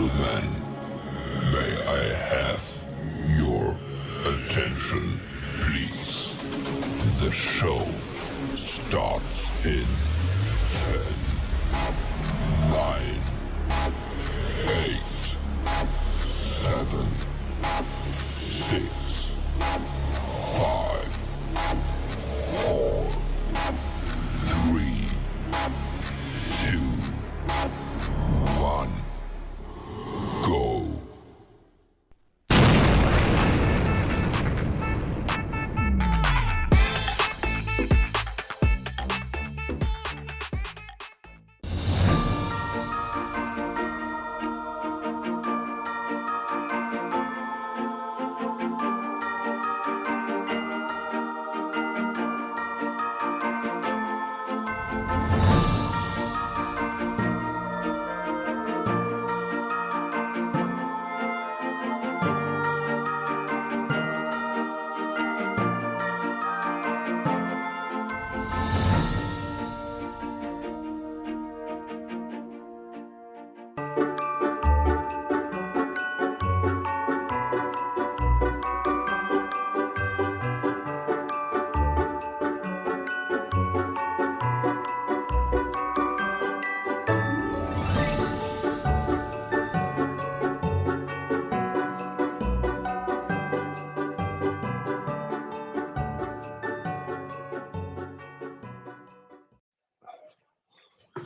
gentlemen, may I have your attention, please? The show starts in 10, 9, 8, 7, 6, 5, 4, 3, 2, 1, go.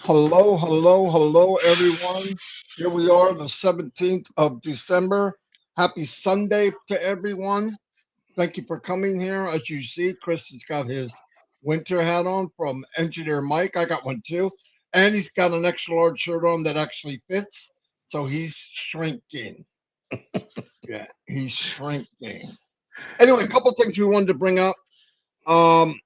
Hello, hello, hello, everyone. Here we are, the 17th of December. Happy Sunday to everyone. Thank you for coming here. As you see, Chris has got his winter hat on from Engineer Mike. I got one too. And he's got an extra large shirt on that actually fits. So he's shrinking. Yeah, he's shrinking. Anyway, a couple things we wanted to bring up. Um,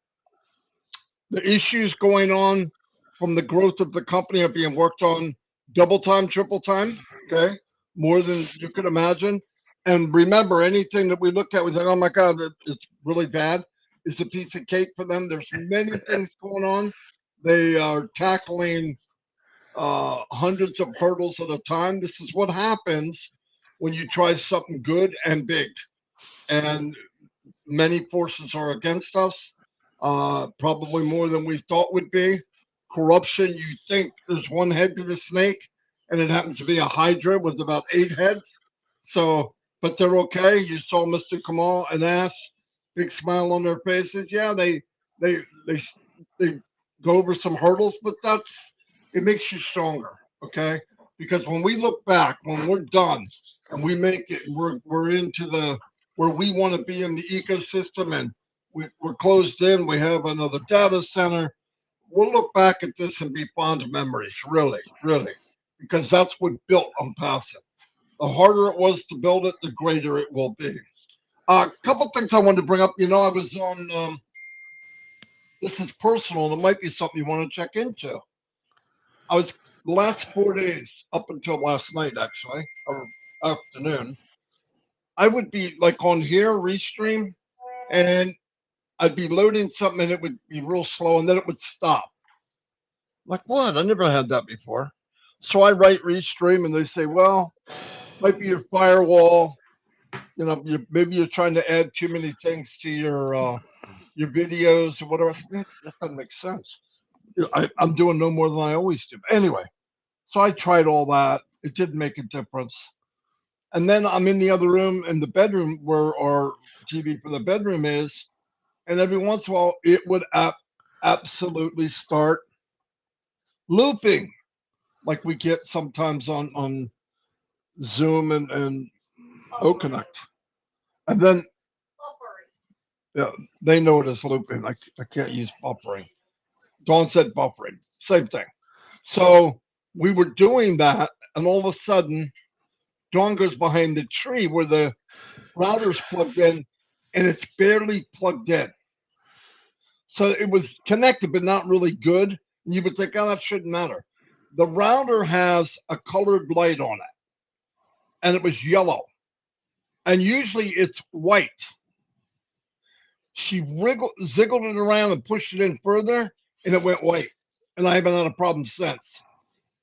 the issues going on from the growth of the company are being worked on double time, triple time, okay, more than you could imagine. And remember, anything that we look at, we think, oh my God, it's really bad. It's a piece of cake for them. There's many things going on. They are tackling hundreds of hurdles at a time. This is what happens when you try something good and big. And many forces are against us, probably more than we thought would be. Corruption, you think there's one head to the snake, and it happens to be a hydra with about 8 heads. So, but they're okay. You saw Mr. Kamal and Ash, big smile on their faces. Yeah, they they they go over some hurdles, but it makes you stronger. Okay, because when we look back, when we're done and we make it, we're into the where we want to be in the ecosystem, and we're closed in. We have another data center. We'll look back at this and be fond of memories, really, really, because that's what built ONPASSIVE. The harder it was to build it, the greater it will be. A couple things I wanted to bring up. I was on, this is personal, and it might be something you want to check into. I was the last 4 days, up until last night, actually, or afternoon, I would be like on here, Restream, and I'd be loading something and it would be real slow and then it would stop. Like, what? I never had that before. So I write Restream and they say, well, might be your firewall. Maybe you're trying to add too many things to your videos or whatever. That doesn't make sense. I'm doing no more than I always do. Anyway, so I tried all that. It didn't make a difference. And then I'm in the other room, in the bedroom where our TV for the bedroom is, and every once in a while it would absolutely start looping, like we get sometimes on Zoom and OConnect. And then yeah, they know it as looping. I can't use buffering. Dawn said buffering, same thing. So we were doing that, and all of a sudden, Dawn goes behind the tree where the router's plugged in, and it's barely plugged in. So it was connected, but not really good. And you would think, oh, that shouldn't matter. The router has a colored light on it, and it was yellow. And usually it's white. She ziggled it around and pushed it in further, and it went white. And I haven't had a problem since.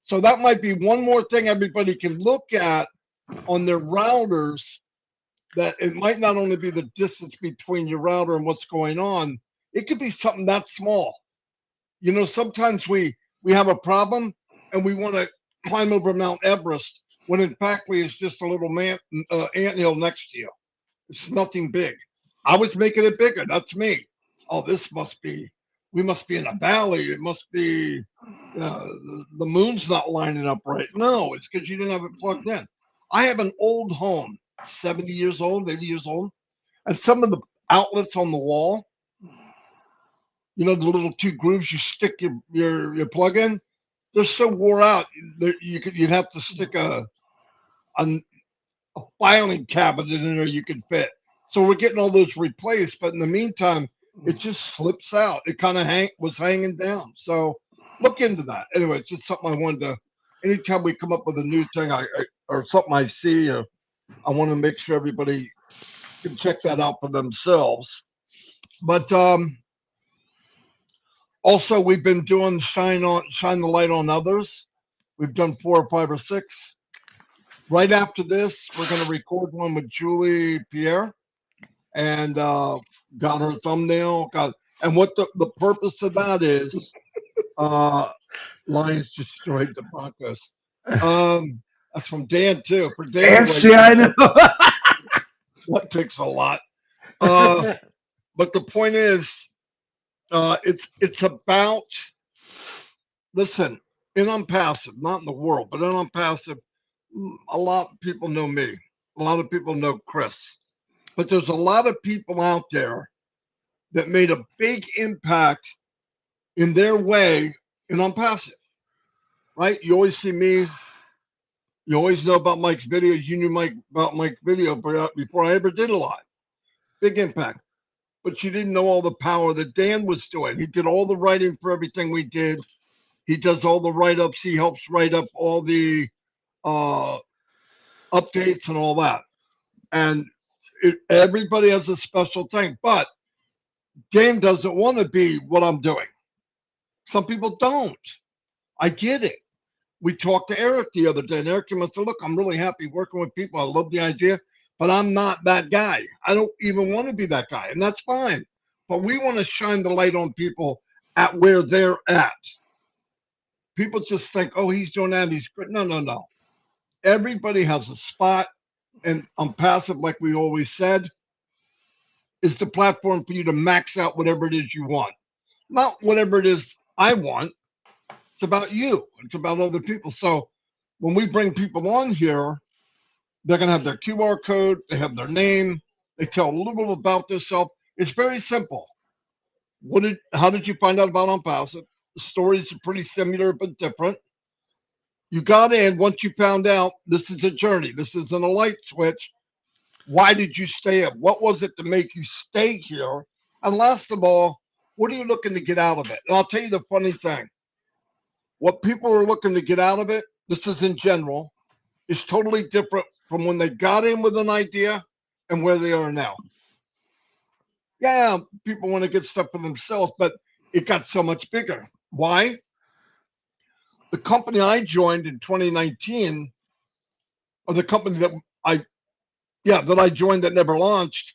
So that might be one more thing everybody can look at on their routers, that it might not only be the distance between your router and what's going on, it could be something that small. You know, sometimes we have a problem and we want to climb over Mount Everest when in fact it's just a little anthill next to you. It's nothing big. I was making it bigger. That's me. Oh, this must be, we must be in a valley. It must be, the moon's not lining up right. No, it's because you didn't have it plugged in. I have an old home, 70 years old, 80 years old, and some of the outlets on the wall, you know, the little two grooves you stick your plug in, they're so wore out. You'd have to stick a filing cabinet in there you could fit. So we're getting all those replaced, but in the meantime, it just slips out. It kind of was hanging down. So look into that. Anyway, it's just something I wanted to. Anytime we come up with a new thing, or something I see, or I want to make sure everybody can check that out for themselves. But also, we've been doing shine the light on others. We've done 4 or 5 or 6. Right after this, we're going to record one with Julie Pierre, and got her thumbnail. And what the purpose of that is, uh, Lions destroyed the Broncos. That's from Dan too. For Dan to Yes, write yeah, I that, know. that takes a lot. Uh, but the point is, it's about, listen, in Unpassive, not in the world, but in Unpassive, a lot of people know me. A lot of people know Chris. But there's a lot of people out there that made a big impact in their way in Unpassive, right? You always see me. You always know about Mike's videos. You knew about Mike's video before I ever did a lot. Big impact. But you didn't know all the power that Dan was doing. He did all the writing for everything we did. He does all the write ups. He helps write up all the uh, updates and all that. And everybody has a special thing. But Dan doesn't want to be what I'm doing. Some people don't. I get it. We talked to Eric the other day, and Eric came and said, "Look, I'm really happy working with people. I love the idea, but I'm not that guy. I don't even want to be that guy, and that's fine. But we want to shine the light on people at where they're at. People just think, oh, he's doing that. He's good. No, no, no. Everybody has a spot, and Unpassive, like we always said, is the platform for you to max out whatever it is you want. Not whatever it is I want. It's about you. It's about other people. So when we bring people on here, they're going to have their QR code, they have their name, they tell a little bit about themselves. It's very simple. How did you find out about Unpassive? The stories are pretty similar but different. You got in once you found out this is a journey. This isn't a light switch. Why did you stay up? What was it to make you stay here? And last of all, what are you looking to get out of it? And I'll tell you the funny thing. What people are looking to get out of it, this is in general, is totally different from when they got in with an idea and where they are now. Yeah, people want to get stuff for themselves, but it got so much bigger. Why? The company I joined in 2019, or the company that I joined that never launched,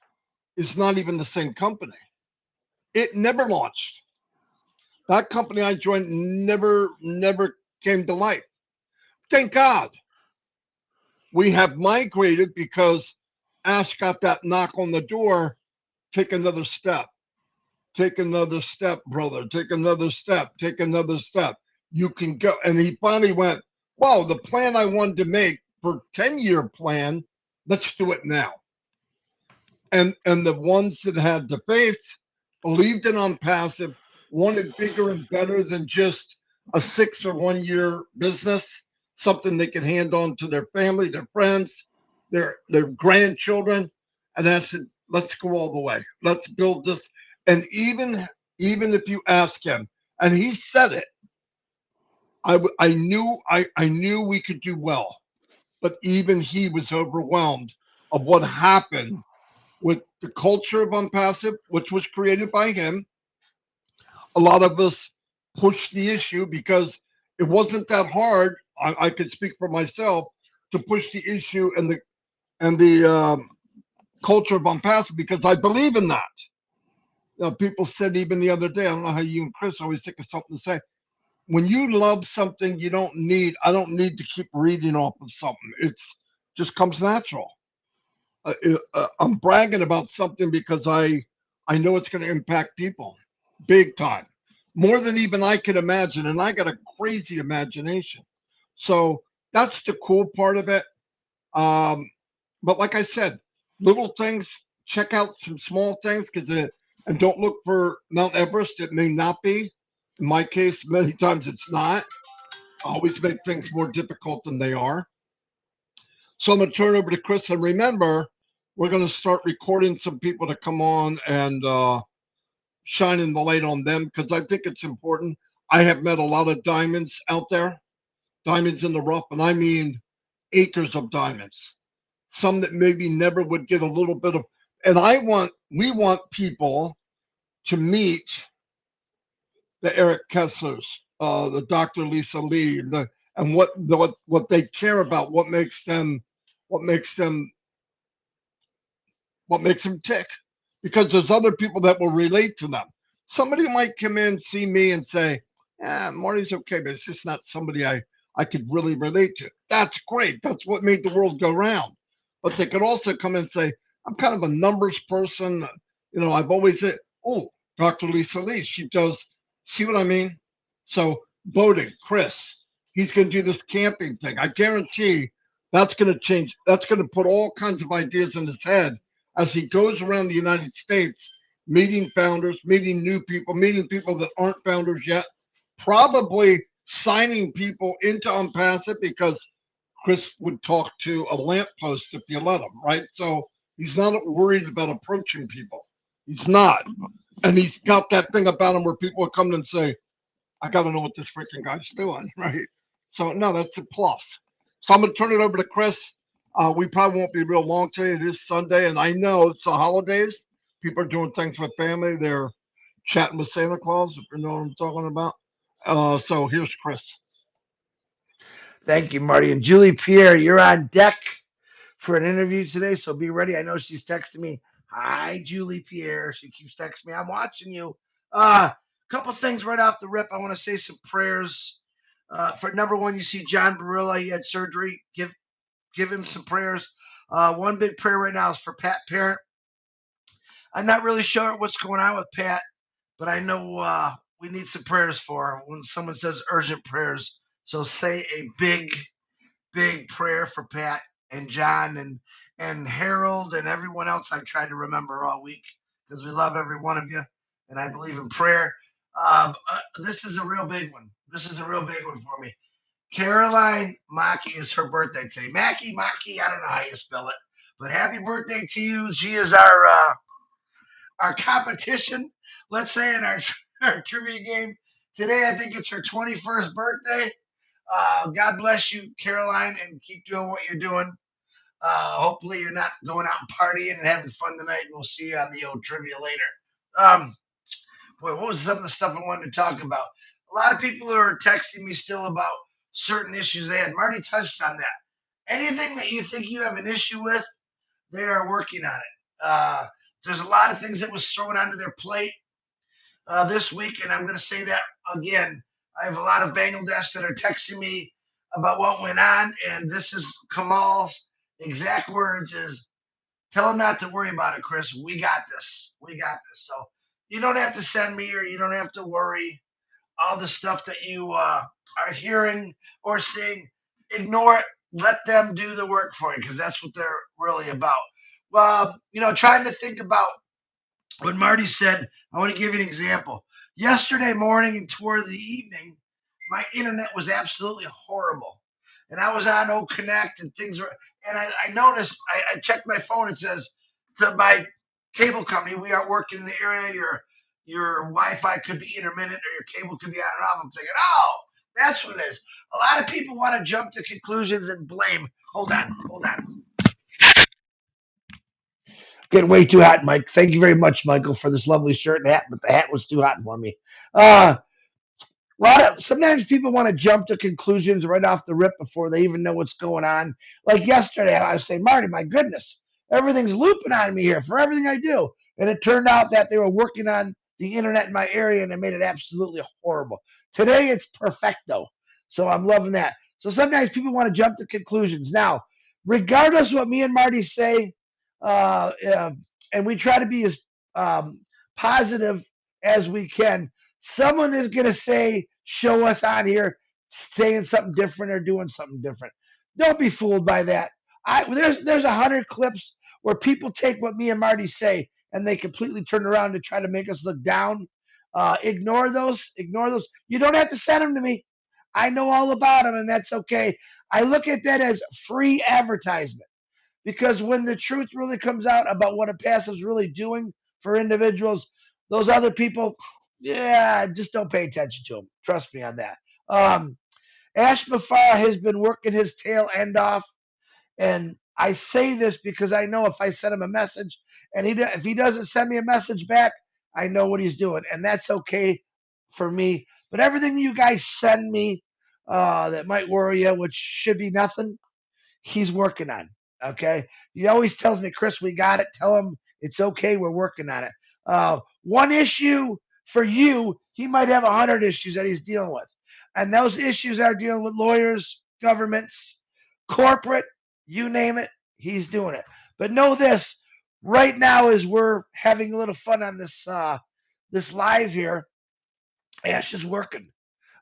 is not even the same company. It never launched. That company I joined never came to life. Thank God. We have migrated because Ash got that knock on the door. Take another step. Take another step, brother. Take another step. Take another step. You can go. And he finally went, wow, the plan I wanted to make for 10-year plan, let's do it now. And the ones that had the faith, believed in Unpassive, wanted bigger and better than just a 6 or 1 year business, something they could hand on to their family, their friends, their grandchildren. And I said, let's go all the way. Let's build this. And even if you ask him, and he said it, I knew we could do well, but even he was overwhelmed of what happened with the culture of Unpassive, which was created by him. A lot of us pushed the issue because it wasn't that hard I could speak for myself to push the issue and the culture of unpassive because I believe in that. People said even the other day, I don't know how you and Chris always think of something to say. When you love something, you don't need. I don't need to keep reading off of something. It's just comes natural. I'm bragging about something because I know it's going to impact people big time, more than even I could imagine, and I got a crazy imagination. So that's the cool part of it. Um, but like I said, little things. Check out some small things and don't look for Mount Everest. It may not be. In my case, many times it's not. I always make things more difficult than they are. So I'm going to turn over to Chris. And remember, we're going to start recording some people to come on and shining the light on them because I think it's important. I have met a lot of diamonds out there, diamonds in the rough, and I mean acres of diamonds. Some that maybe never would get a little bit of. And we want people to meet the Eric Kesslers, the Dr. Lisa Lee, and what they care about, what makes them what makes them tick, because there's other people that will relate to them. Somebody might come in, see me, and say, "Yeah, Marty's okay, but it's just not somebody I could really relate to." That's great. That's what made the world go round. But they could also come and say, "I'm kind of a numbers person. I've always said, oh, Dr. Lisa Lee, she does. See what I mean?" So voting, Chris, he's going to do this camping thing. I guarantee that's going to change. That's going to put all kinds of ideas in his head as he goes around the United States, meeting founders, meeting new people, meeting people that aren't founders yet, probably signing people into Unpassive because Chris would talk to a lamppost if you let him, right? So he's not worried about approaching people. He's not. And he's got that thing about him where people will come and say, I got to know what this freaking guy's doing, right? So, no, that's a plus. So I'm going to turn it over to Chris. We probably won't be real long today. It is Sunday, and I know it's the holidays. People are doing things with family. They're chatting with Santa Claus, if you know what I'm talking about. So here's Chris. Thank you, Marty. And Julie Pierre, you're on deck for an interview today, so be ready. I know she's texting me. Hi, Julie Pierre. She keeps texting me. I'm watching you. Couple things right off the rip. I want to say some prayers. For number one, you see John Barilla. He had surgery. Give him some prayers. One big prayer right now is for Pat Parent. I'm not really sure what's going on with Pat, but I know we need some prayers for her when someone says urgent prayers. So say a big prayer for Pat and John and Harold and everyone else I've tried to remember all week because we love every one of you and I believe in prayer. This is a real big one. This is a real big one for me. Caroline Maki is her birthday today. Maki, I don't know how you spell it, but happy birthday to you. She is our competition, let's say, in our trivia game today. I think it's her 21st birthday. God bless you, Caroline, and keep doing what you're doing. Hopefully, you're not going out and partying and having fun tonight, and we'll see you on the old trivia later. Um, Boy, what was some of the stuff I wanted to talk about? A lot of people are texting me still about certain issues they had. Marty touched on that. Anything that you think you have an issue with, they are working on it. There's a lot of things that was thrown onto their plate this week, and I'm going to say that again. I have a lot of Bangladesh that are texting me about what went on, and this is Kamal's exact words: "Is tell him not to worry about it, Chris. We got this. We got this." So you don't have to send me, or you don't have to worry. All the stuff that you are hearing or seeing, ignore it. Let them do the work for you, because that's what they're really about. Well, trying to think about when Marty said, I want to give you an example. Yesterday morning and toward the evening, my internet was absolutely horrible. And I was on O Connect and things were, and I noticed, I checked my phone, it says to my cable company, we aren't working in the area, your Wi-Fi could be intermittent or your cable could be on and off. I'm thinking, oh, that's what it is. A lot of people want to jump to conclusions and blame. Hold on. Getting way too hot, Mike. Thank you very much, Michael, for this lovely shirt and hat, but the hat was too hot for me. Uh, Sometimes people want to jump to conclusions right off the rip before they even know what's going on. Like yesterday, I was saying, Marty, my goodness, everything's looping on me here for everything I do. And it turned out that they were working on the internet in my area and it made it absolutely horrible. Today it's perfecto. So I'm loving that. So sometimes people want to jump to conclusions. Now, regardless of what me and Marty say, uh, uh, and we try to be as um, positive as we can, someone is going to say, show us on here saying something different or doing something different. Don't be fooled by that. There's 100 clips where people take what me and Marty say and they completely turn around to try to make us look down. Ignore those. Ignore those. You don't have to send them to me. I know all about them, and that's okay. I look at that as free advertisement because when the truth really comes out about what a passive is really doing for individuals, those other people, yeah, just don't pay attention to them. Trust me on that. Um, Ash Mafara has been working his tail end off, and I say this because I know if I send him a message and if he doesn't send me a message back, I know what he's doing, and that's okay for me. But everything you guys send me that might worry you, which should be nothing, he's working on. Okay. He always tells me, Chris, we got it. Tell him it's okay. We're working on it. One issue for you, he might have 100 issues that he's dealing with. And those issues are dealing with lawyers, governments, corporate, you name it, he's doing it. But know this right now, as we're having a little fun on this live here, Ash is working.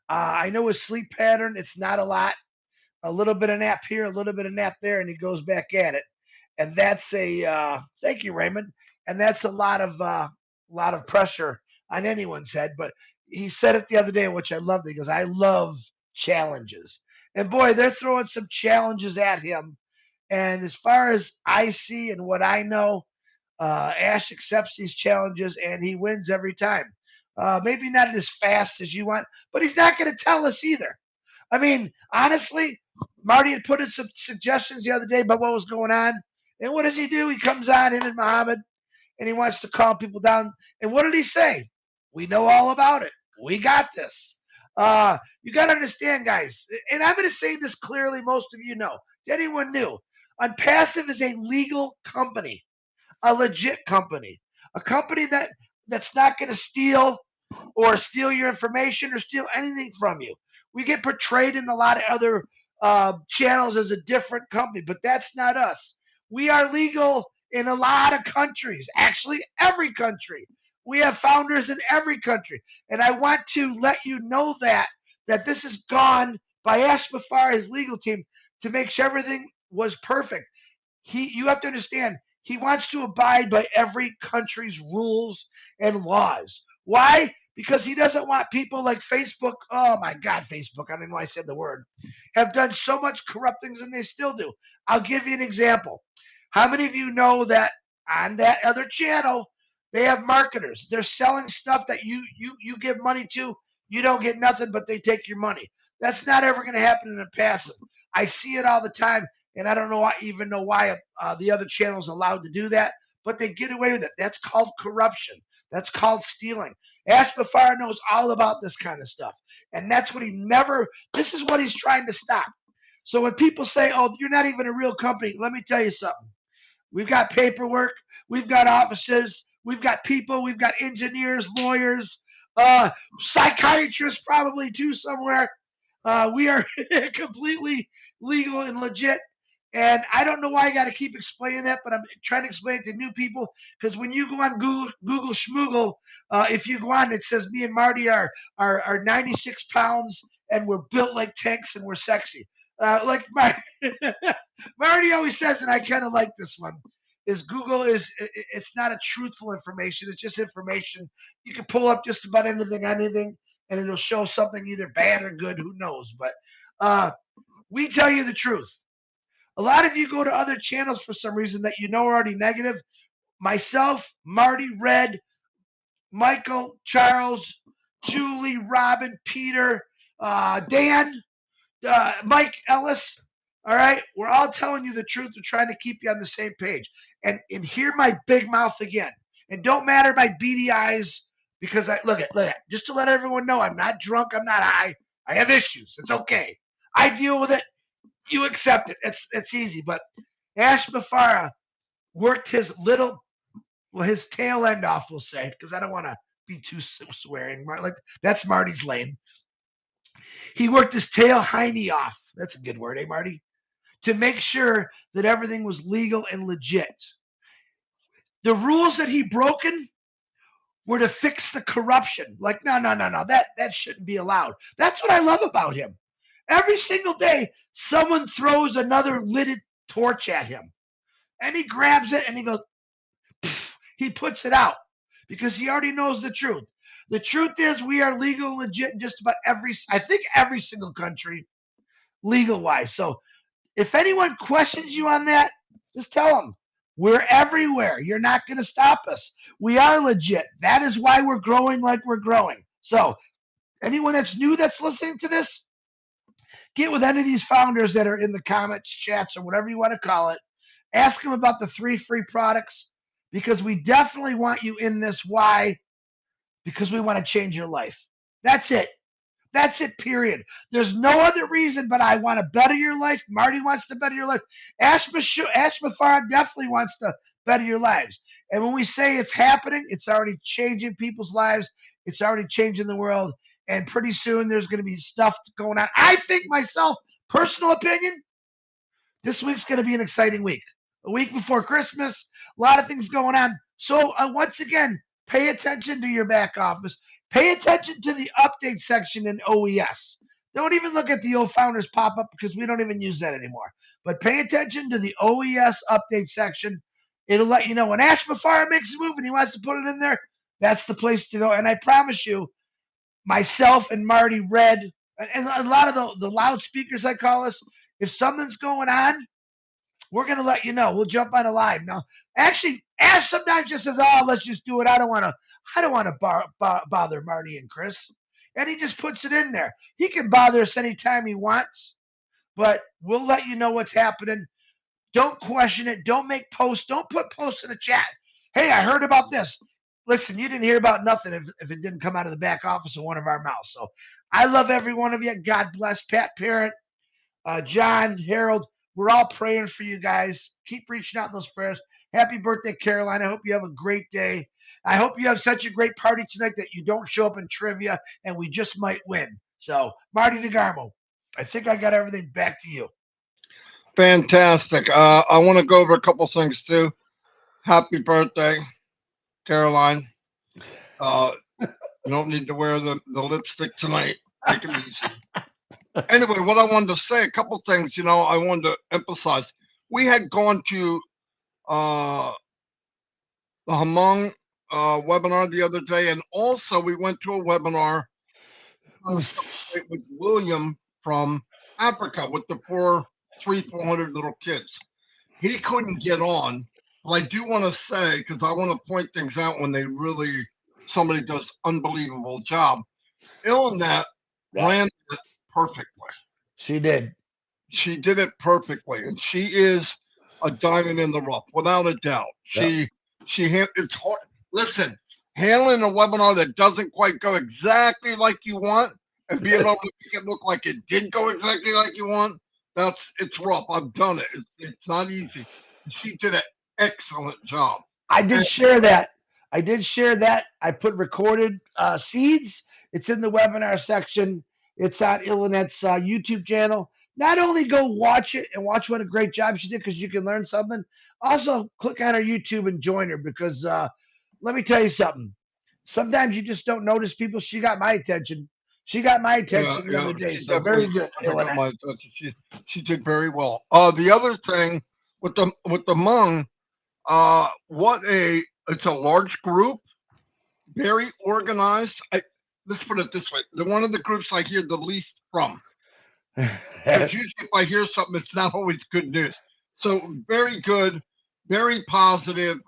I know his sleep pattern, it's not a little bit of nap here, a little bit of nap there, and he goes back at it. And that's a thank you, Raymond. And that's a lot of pressure on anyone's head. But he said it the other day, which I loved. He goes, "I love challenges," and boy, they're throwing some challenges at him. And as far as I see and what I know, Ash accepts these challenges and he wins every time. Maybe not as fast as you want, but he's not going to tell us either. I mean, honestly, Marty had put in some suggestions the other day about what was going on. And what does he do? He comes on in Muhammad and he wants to calm people down. And what did he say? We know all about it. We got this. You got to understand, guys, and I'm going to say this clearly, most of you know. Anyone new? Unpassive is a legal company, a legit company, a company that's not going to steal your information or steal anything from you. We get portrayed in a lot of other channels as a different company, but that's not us. We are legal in a lot of countries, actually, every country. We have founders in every country. And I want to let you know that this is gone by Ash Bafar, his legal team, to make sure everything was perfect. You have to understand, he wants to abide by every country's rules and laws. Why? Because he doesn't want people like Facebook. Oh my God, Facebook. I don't know why I said the word. Have done so much corrupt things, and they still do. I'll give you an example. How many of you know that on that other channel they have marketers? They're selling stuff that you give money to. You don't get nothing, but they take your money. That's not ever going to happen in the passive. I see it all the time, and I don't even know why the other channel's allowed to do that, but they get away with it. That's called corruption. That's called stealing. Ash Bafar knows all about this kind of stuff, and that's what he never. This is what he's trying to stop. So when people say, "Oh, you're not even a real company," let me tell you something. We've got paperwork, we've got offices, we've got people, we've got engineers, lawyers, uh, psychiatrists probably too somewhere. We are completely legal and legit. And I don't know why I got to keep explaining that, but I'm trying to explain it to new people because when you go on Google Schmoogle, if you go on, it says me and Marty are 96 pounds and we're built like tanks and we're sexy. Like Marty always says, and I kind of like this one, is Google it's not a truthful information. It's just information. You can pull up just about anything, and it'll show something either bad or good. Who knows? But we tell you the truth. A lot of you go to other channels for some reason that you know are already negative. Myself, Marty, Red, Michael, Charles, Julie, Robin, Peter, Dan, Mike Ellis. All right, we're all telling you the truth. We're trying to keep you on the same page. And hear my big mouth again. And don't matter my beady eyes. because look at, just to let everyone know, I'm not drunk, I'm not high. I have issues. It's okay. I deal with it. You accept it. It's easy. But Ash Mafara worked his tail end off, we'll say, because I don't want to be too swearing. Like that's Marty's lane. He worked his tail hiney off. That's a good word, eh, Marty? To make sure that everything was legal and legit. The rules that he broken were to fix the corruption. Like, no, that shouldn't be allowed. That's what I love about him. Every single day, someone throws another lidded torch at him, and he grabs it and he goes, he puts it out because he already knows the truth. The truth is, we are legal and legit in just about every single country, legal wise. So if anyone questions you on that, just tell them we're everywhere. You're not going to stop us. We are legit. That is why we're growing like we're growing. So anyone that's new that's listening to this, get with any of these founders that are in the comments, chats, or whatever you want to call it. Ask them about the 3 free products because we definitely want you in this. Why? Because we want to change your life. That's it. That's it, period. There's no other reason, but I want to better your life. Marty wants to better your life. Ash Mafar definitely wants to better your lives. And when we say it's happening, it's already changing people's lives. It's already changing the world. And pretty soon there's going to be stuff going on. I think myself, personal opinion, this week's going to be an exciting week. A week before Christmas, a lot of things going on. So once again, pay attention to your back office. Pay attention to the update section in OES. Don't even look at the old founders pop up because we don't even use that anymore. But pay attention to the OES update section. It'll let you know when Ash Mafara makes a move and he wants to put it in there. That's the place to go. And I promise you, myself and Marty read, and a lot of the loudspeakers, I call us, if something's going on, we're going to let you know. We'll jump on a live. Now, actually, Ash sometimes just says, "Oh, let's just do it. I don't want to bother Marty and Chris." And he just puts it in there. He can bother us anytime he wants, but we'll let you know what's happening. Don't question it. Don't make posts. Don't put posts in the chat. Hey, I heard about this. Listen, you didn't hear about nothing if it didn't come out of the back office of one of our mouths. So I love every one of you. God bless. Pat Parent, John, Harold, we're all praying for you guys. Keep reaching out those prayers. Happy birthday, Caroline. I hope you have a great day. I hope you have such a great party tonight that you don't show up in trivia and we just might win. So, Marty DeGarmo, I think I got everything back to you. Fantastic. I want to go over a couple things too. Happy birthday, Caroline. You don't need to wear the lipstick tonight. Take it easy. Anyway, what I wanted to say, a couple things, I wanted to emphasize. We had gone to the Hamong webinar the other day, and also we went to a webinar with William from Africa with the 400 little kids. He couldn't get on, but I do want to say, because I want to point things out when somebody does unbelievable job. Illinet ran it perfectly. She did. She did it perfectly, and she is a diamond in the rough, without a doubt. It's hard. Listen, handling a webinar that doesn't quite go exactly like you want and being able to make it look like it did go exactly like you want, it's rough. I've done it. It's not easy. She did an excellent job. I did share that. I put recorded seeds. It's in the webinar section. It's on Illinet's YouTube channel. Not only go watch it and watch what a great job she did because you can learn something. Also, click on her YouTube and join her because let me tell you something. Sometimes you just don't notice people. She got my attention. The other day. So very good, Illinet. My attention. She did very well. The other thing with the Hmong, it's a large group, very organized. Let's put it this way: they're one of the groups I hear the least from. Because usually if I hear something, it's not always good news. So very good, very positive.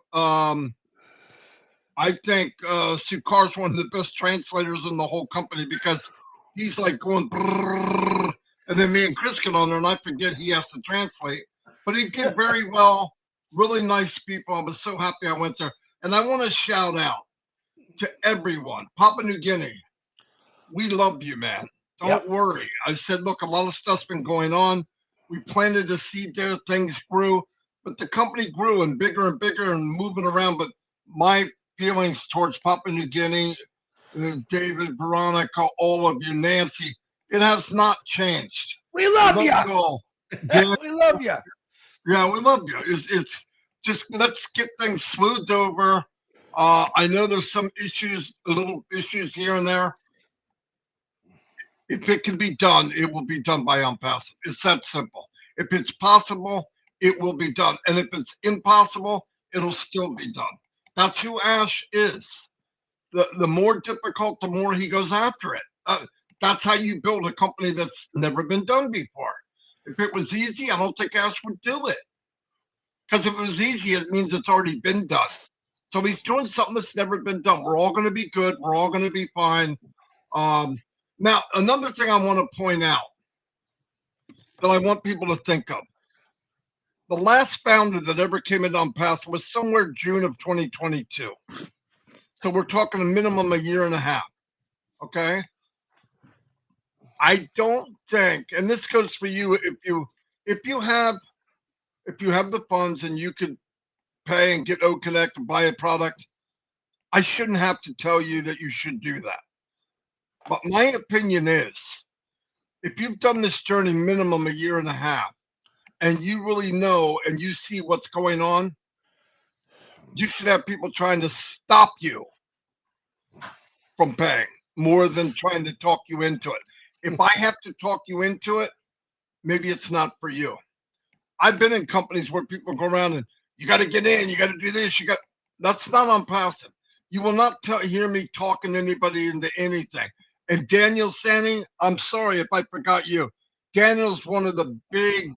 I think Sukar's one of the best translators in the whole company because he's like going, and then me and Chris get on there, and I forget he has to translate. But he did very well. Really nice people. I was so happy I went there. And I want to shout out to everyone. Papua New Guinea, we love you, man. Don't Yep. worry. I said, look, a lot of stuff's been going on. We planted a seed there, things grew, but the company grew and bigger and moving around. But my feelings towards Papua New Guinea, David, Veronica, all of you, Nancy, it has not changed. We We love love you. you all. Dan, We love you. yeah, we love you. It's just let's get things smoothed over. I know there's some issues, little issues here and there. If it can be done, it will be done by ONPASSIVE. It's that simple. If it's possible, it will be done. And if it's impossible, it'll still be done. That's who Ash is. The more difficult, the more he goes after it. That's how you build a company that's never been done before. If it was easy, I don't think Ash would do it. Because if it was easy, it means it's already been done. So he's doing something that's never been done. We're all going to be good. We're all going to be fine. Um, Now, another thing I want to point out that I want people to think of. The last founder that ever came in on Path was somewhere June of 2022. So we're talking a minimum a year and a half. Okay. I don't think, and this goes for you, if you have the funds and you could pay and get O Connect and buy a product, I shouldn't have to tell you that you should do that. But my opinion is if you've done this journey minimum a year and a half, and you really know and you see what's going on, you should have people trying to stop you from paying more than trying to talk you into it. If I have to talk you into it, maybe it's not for you. I've been in companies where people go around and you got to get in, you got to do this, that's not on passive. You will not hear me talking anybody into anything. And Daniel Sanning, I'm sorry if I forgot you. Daniel's one of the big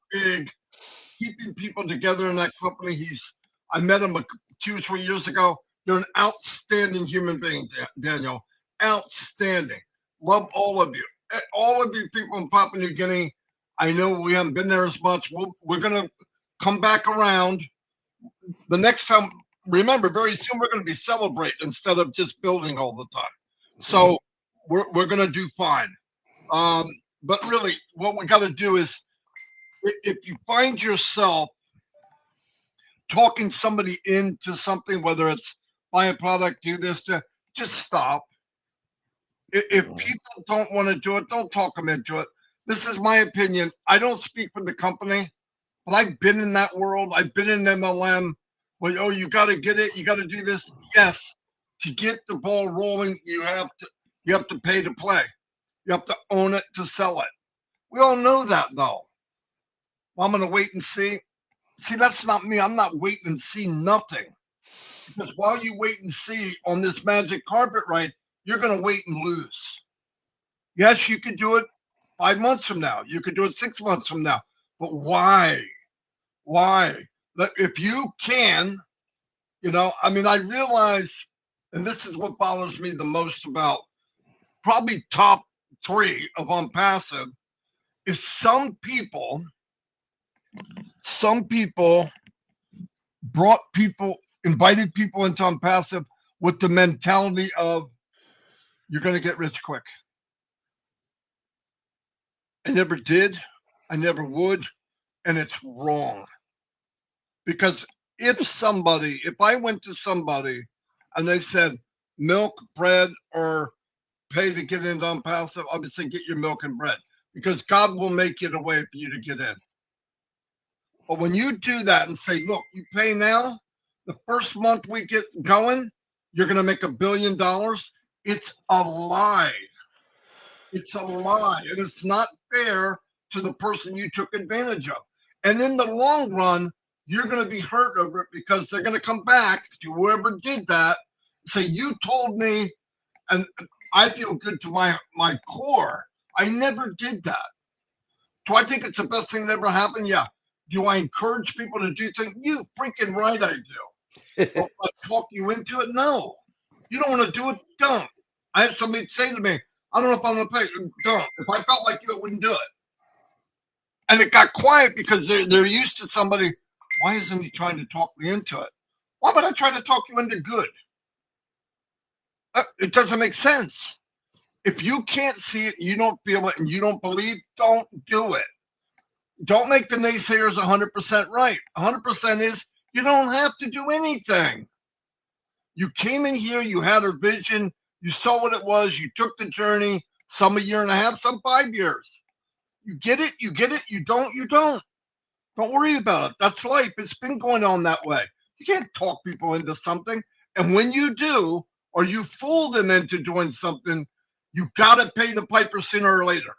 keeping people together in that company. I met him 2 or 3 years ago. You're an outstanding human being, Daniel. Outstanding. Love all of you. All of you people in Papua New Guinea. I know we haven't been there as much. We're going to come back around. The next time, remember, very soon we're going to be celebrating instead of just building all the time. So we're going to do fine. But really, what we got to do is if you find yourself talking somebody into something, whether it's buy a product, do this, just stop. If people don't want to do it, don't talk them into it. This is my opinion. I don't speak for the company, but I've been in that world. I've been in MLM where, oh, you got to get it. You got to do this. Yes. To get the ball rolling, you have to pay to play. You have to own it to sell it. We all know that, though. Well, I'm going to wait and see. See, that's not me. I'm not waiting and see nothing. Because while you wait and see on this magic carpet ride, you're going to wait and lose. Yes, you could do it 5 months from now. You could do it 6 months from now. But why? Why? If you can, I realize, and this is what bothers me the most about probably top 3 of ONPASSIVE, is some people invited people into ONPASSIVE with the mentality of you're going to get rich quick. I never did. I never would. And it's wrong. Because if I went to somebody and they said milk, bread, or pay to get into ONPASSIVE, I would say get your milk and bread. Because God will make it a way for you to get in. But when you do that and say, look, you pay now, the first month we get going, you're going to make $1 billion. It's a lie. It's a lie. And it's not fair to the person you took advantage of. And in the long run, you're going to be hurt over it because they're going to come back to whoever did that, say, you told me, and I feel good to my core. I never did that. Do I think it's the best thing that ever happened? Yeah. Do I encourage people to do things? You freaking right I do. But I talk you into it? No. You don't want to do it? Don't. I had somebody say to me, I don't know if I'm going to pay. Don't. If I felt like you, I wouldn't do it. And it got quiet because they're used to somebody. Why isn't he trying to talk me into it? Why would I try to talk you into good? It doesn't make sense. If you can't see it, you don't feel it, and you don't believe, don't do it. Don't make the naysayers 100% right. 100% is you don't have to do anything. You came in here, you had a vision, you saw what it was, you took the journey, some a year and a half, some 5 years. You get it, you get it, you don't, you don't. Don't worry about it. That's life. It's been going on that way. You can't talk people into something. And when you do, or you fool them into doing something, you got to pay the piper sooner or later.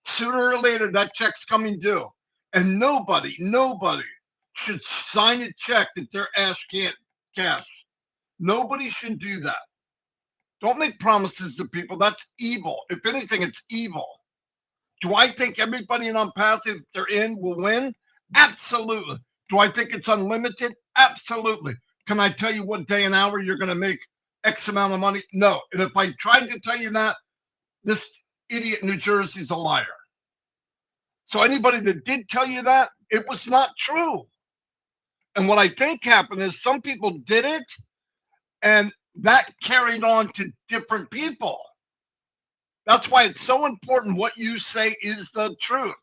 Sooner or later, that check's coming due. And nobody should sign a check that their ass can't cash. Nobody should do that. Don't make promises to people. That's evil. If anything, it's evil. Do I think everybody in Unpassive they're in will win? Absolutely. Do I think it's unlimited? Absolutely. Can I tell you what day and hour you're going to make X amount of money? No. And if I tried to tell you that, this idiot in New Jersey is a liar. So anybody that did tell you that, it was not true. And what I think happened is some people did it, and that carried on to different people. That's why it's so important what you say is the truth,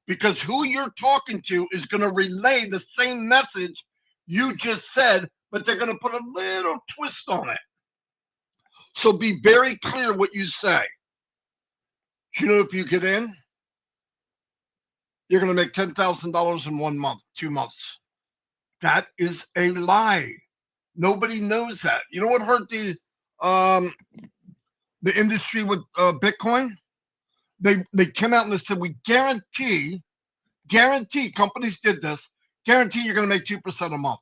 because who you're talking to is going to relay the same message you just said, but they're going to put a little twist on it. So be very clear what you say. You know, if you get in, you're going to make $10,000 in 1 month, 2 months. That is a lie. Nobody knows that. You know what hurt the industry with Bitcoin? They came out and they said, we guarantee, companies did this, guarantee you're going to make 2% a month.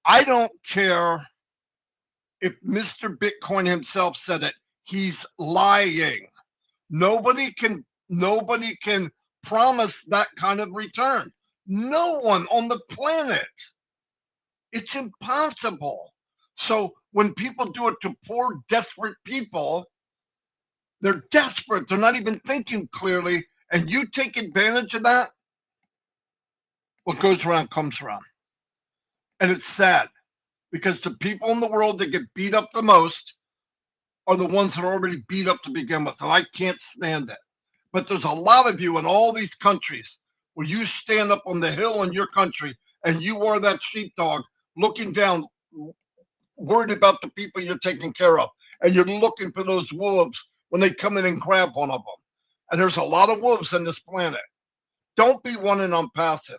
I don't care if Mr. Bitcoin himself said it. He's lying. Nobody can promise that kind of return. No one on the planet. It's impossible. So when people do it to poor, desperate people, they're desperate. They're not even thinking clearly. And you take advantage of that, what goes around comes around. And it's sad because the people in the world that get beat up the most are the ones that are already beat up to begin with. And I can't stand it. But there's a lot of you in all these countries where you stand up on the hill in your country and you are that sheepdog looking down, worried about the people you're taking care of. And you're looking for those wolves when they come in and grab one of them. And there's a lot of wolves on this planet. Don't be one in Unpassive.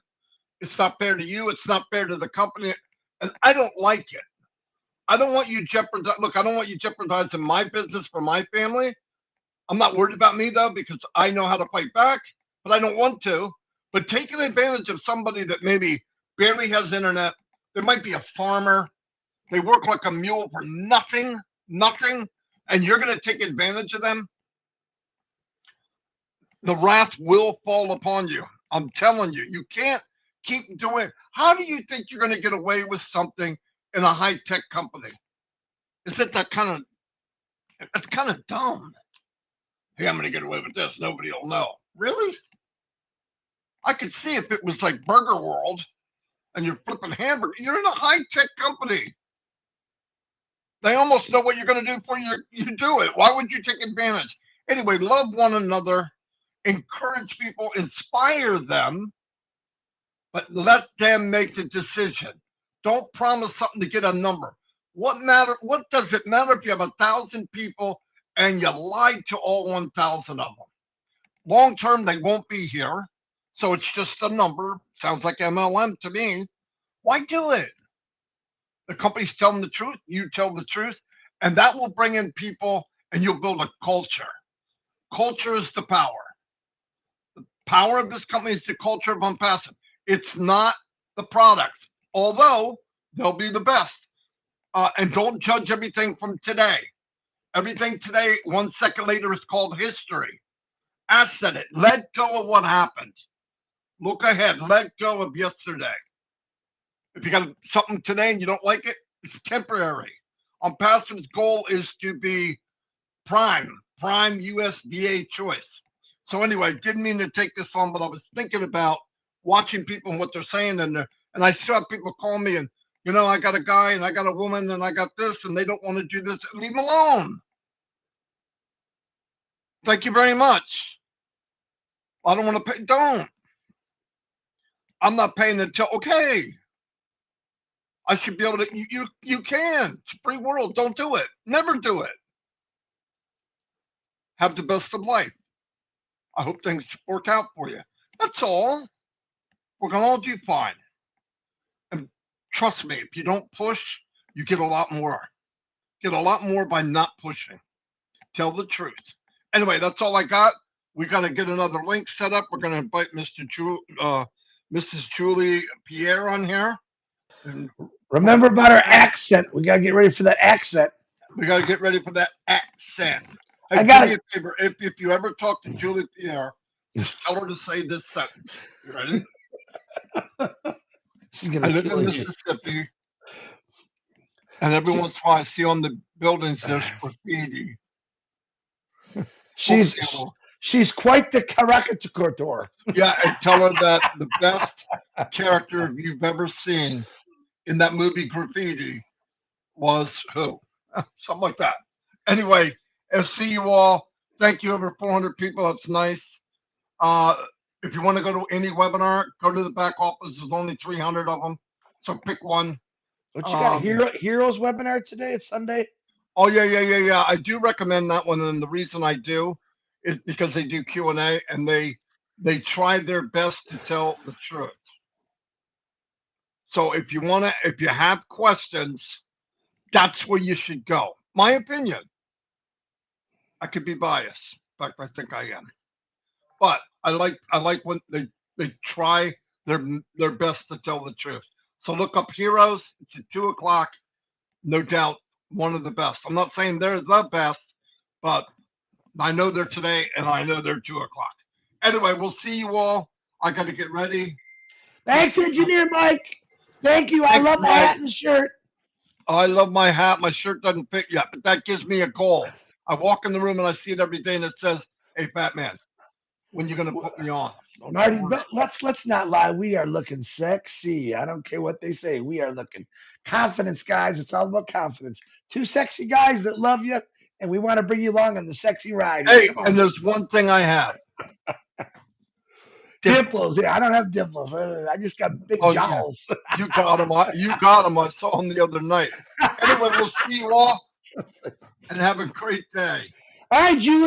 It's not fair to you. It's not fair to the company. And I don't like it. I don't want you I don't want you jeopardizing my business for my family. I'm not worried about me though, because I know how to fight back, but I don't want to. But taking advantage of somebody that maybe barely has internet, there might be a farmer, they work like a mule for nothing, and you're going to take advantage of them, the wrath will fall upon you. I'm telling you, you can't keep doing. How do you think you're going to get away with something in a high-tech company? Is it that kind of, it's kind of dumb. Hey, I'm going to get away with this. Nobody will know. Really? I could see if it was like Burger World and you're flipping hamburgers. You're in a high-tech company. They almost know what you're going to do before you do it. Why would you take advantage? Anyway, love one another, encourage people, inspire them, but let them make the decision. Don't promise something to get a number. What does it matter if you have 1,000 people and you lied to all 1,000 of them? Long term, they won't be here. So it's just a number. Sounds like MLM to me. Why do it? The company's telling the truth. You tell the truth. And that will bring in people and you'll build a culture. Culture is the power. The power of this company is the culture of Unpassive. It's not the products, although they'll be the best. And don't judge everything from today. Everything today, 1 second later, is called history. I said it. Let go of what happened. Look ahead. Let go of yesterday. If you got something today and you don't like it, it's temporary. Unpassive's goal is to be prime USDA choice. So anyway, didn't mean to take this on, but I was thinking about watching people and what they're saying, and I still have people call me and I got a guy and I got a woman and I got this and they don't want to do this. Leave them alone. Thank you very much. I don't want to pay. Don't. I'm not paying until okay. I should be able to. You can. It's a free world. Don't do it. Never do it. Have the best of life. I hope things work out for you. That's all. We're gonna all do fine. And trust me, if you don't push, you get a lot more. Get a lot more by not pushing. Tell the truth. Anyway, that's all I got. We got to get another link set up. We're going to invite Mrs. Julie Pierre on here. And Remember about our accent. We gotta get ready for that accent. we got to get ready for that accent. Hey, I do gotta. me a favor. If you ever talk to Julie Pierre, just tell her to say this sentence. You ready? She's I gonna live kill in you. Mississippi, and every once in a while I see on the buildings there's graffiti. What was She's the other one? she's quite the caricature. Yeah, and tell her that the best character you've ever seen in that movie Graffiti was who? Something like that. Anyway, I'll see you all. Thank you, over 400 people. That's nice. Uh, if you want to go to any webinar, go to the back office. There's only 300 of them. So pick one. What you got? Um, Heroes webinar today? It's Sunday. oh, yeah. I do recommend that one. And the reason I do is because they do Q&A and they try their best to tell the truth. So if you have questions, that's where you should go. My opinion. I could be biased. In fact, I think I am. But I like when they try their best to tell the truth. So look up Heroes. It's at 2 o'clock. No doubt one of the best. I'm not saying they're the best, but I know they're today and I know they're 2 o'clock. Anyway, we'll see you all. I got to get ready. Thanks, Engineer Mike. Thank you. I Thanks, love the Mike. hat and shirt. I love my hat. My shirt doesn't fit yet, but that gives me a goal. I walk in the room and I see it every day and it says, "Hey, fat man, when you gonna put me on?" So Marty, let's not lie. We are looking sexy. I don't care what they say. We are looking confidence, guys. It's all about confidence. Two sexy guys that love you, and we want to bring you along on the sexy ride. Here. Hey, Come on. and there's one thing I have. Dimples. Yeah, I don't have dimples. I just got big Oh, yeah. jowls. You got them. You got them. I saw them the other night. Anyway, we'll see you all and have a great day. All right, Julie.